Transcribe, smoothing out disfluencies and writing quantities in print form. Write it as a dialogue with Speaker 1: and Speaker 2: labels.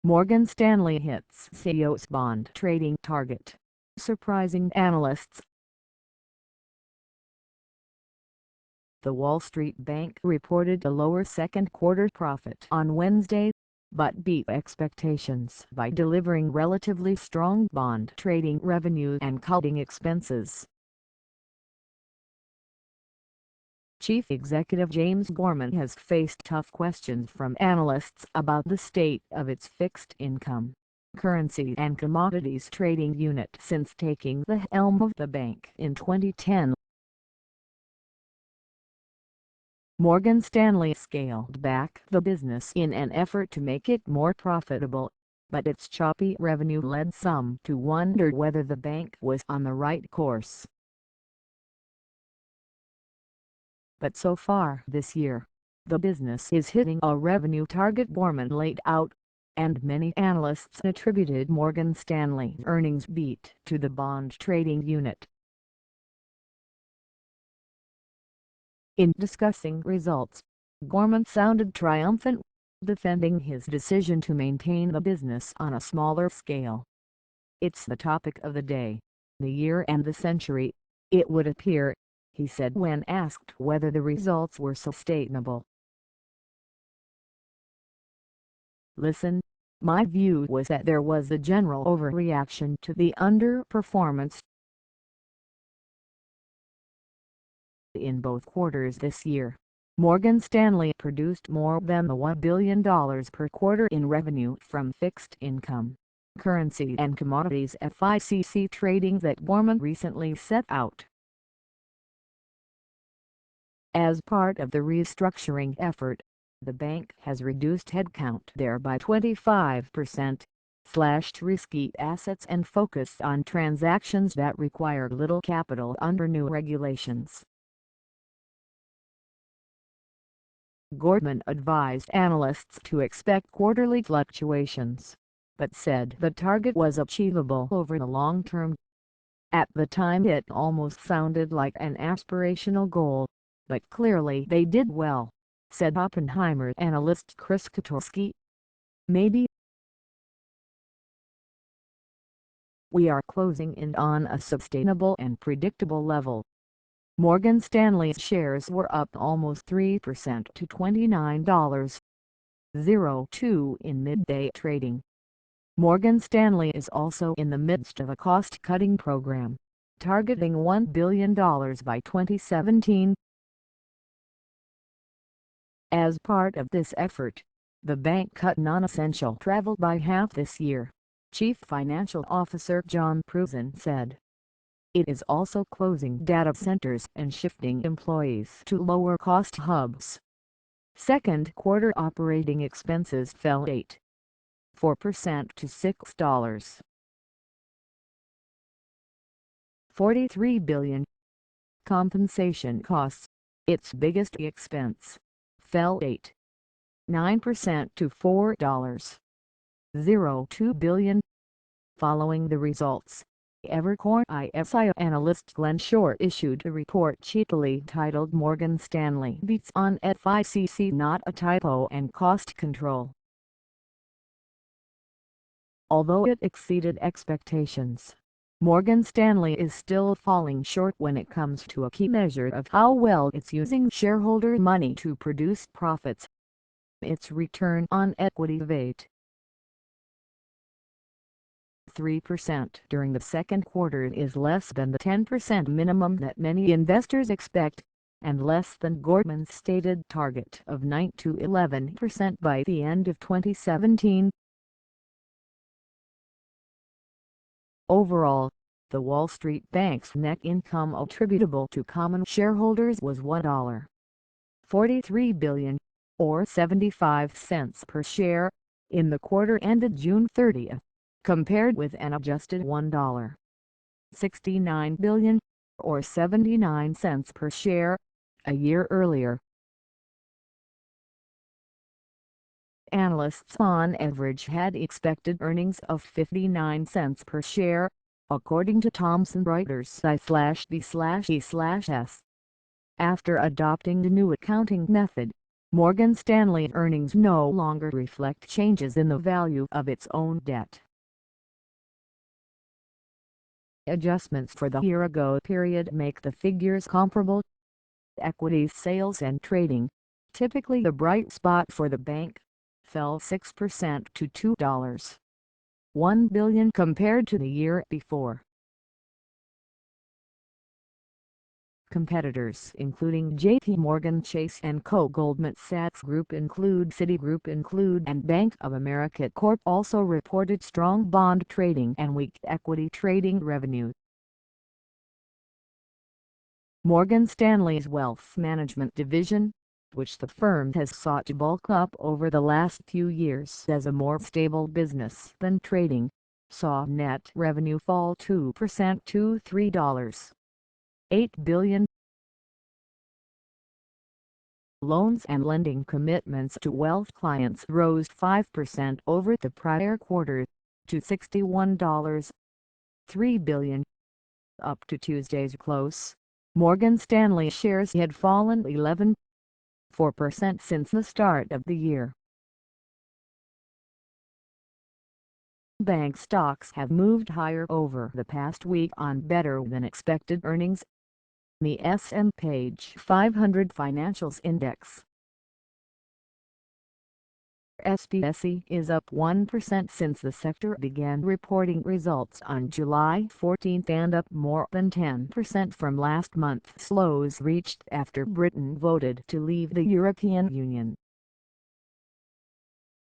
Speaker 1: Morgan Stanley hits CEO's bond trading target, surprising analysts. The Wall Street Bank reported a lower second-quarter profit on Wednesday, but beat expectations by delivering relatively strong bond trading revenue and cutting expenses. Chief Executive James Gorman has faced tough questions from analysts about the state of its fixed income, currency and commodities trading unit since taking the helm of the bank in 2010. Morgan Stanley scaled back the business in an effort to make it more profitable, but its choppy revenue led some to wonder whether the bank was on the right course. But so far this year, the business is hitting a revenue target Gorman laid out, and many analysts attributed Morgan Stanley's earnings beat to the bond trading unit. In discussing results, Gorman sounded triumphant, defending his decision to maintain the business on a smaller scale. "It's the topic of the day, the year and the century, it would appear," he said when asked whether the results were sustainable. "Listen, my view was that there was a general overreaction to the underperformance in both quarters this year. Morgan Stanley produced more than the $1 billion per quarter in revenue from fixed income, currency and commodities FICC trading that Gorman recently set out. As part of the restructuring effort, the bank has reduced headcount there by 25%, slashed risky assets and focused on transactions that require little capital under new regulations." Gorman advised analysts to expect quarterly fluctuations, but said the target was achievable over the long term. "At the time it almost sounded like an aspirational goal, but clearly they did well," said Oppenheimer analyst Chris Kotowski. "Maybe we are closing in on a sustainable and predictable level." Morgan Stanley's shares were up almost 3% to $29.02 in midday trading. Morgan Stanley is also in the midst of a cost-cutting program, targeting $1 billion by 2017. As part of this effort, the bank cut non-essential travel by half this year, Chief Financial Officer Jon Pruzan said. It is also closing data centers and shifting employees to lower-cost hubs. Second-quarter operating expenses fell 8.4% to $6.43 billion. Compensation costs, its biggest expense, fell 8.9% to $4.02 billion. Following the results, Evercore ISI analyst Glenn Schorr issued a report cheekily titled "Morgan Stanley Beats on FICC Not a Typo and Cost Control." Although it exceeded expectations, Morgan Stanley is still falling short when it comes to a key measure of how well it's using shareholder money to produce profits: its return on equity of 8.3% during the second quarter is less than the 10% minimum that many investors expect, and less than Gorman's stated target of 9 to 11% by the end of 2017. Overall, the Wall Street Bank's net income attributable to common shareholders was $1.43 billion, or 75 cents per share, in the quarter ended June 30, compared with an adjusted $1.69 billion, or 79 cents per share, a year earlier. Analysts on average had expected earnings of 59 cents per share, according to Thomson Reuters I/B/E/S. After adopting the new accounting method, Morgan Stanley earnings no longer reflect changes in the value of its own debt. Adjustments for the year-ago period make the figures comparable. Equities sales and trading, typically the bright spot for the bank, fell 6% to $2.1 billion compared to the year before. Competitors including JPMorgan Chase Co, Goldman Sachs Group Citigroup Inc, and Bank of America Corp also reported strong bond trading and weak equity trading revenue. Morgan Stanley's wealth management division, which the firm has sought to bulk up over the last few years as a more stable business than trading, saw net revenue fall 2% to $3.8 billion. Loans and lending commitments to wealth clients rose 5% over the prior quarter, to $61.3 billion. Up to Tuesday's close, Morgan Stanley shares had fallen 11.4% since the start of the year. Bank stocks have moved higher over the past week on better-than-expected earnings. The S&P 500 Financials Index SPSY is up 1% since the sector began reporting results on July 14 and up more than 10% from last month's lows reached after Britain voted to leave the European Union.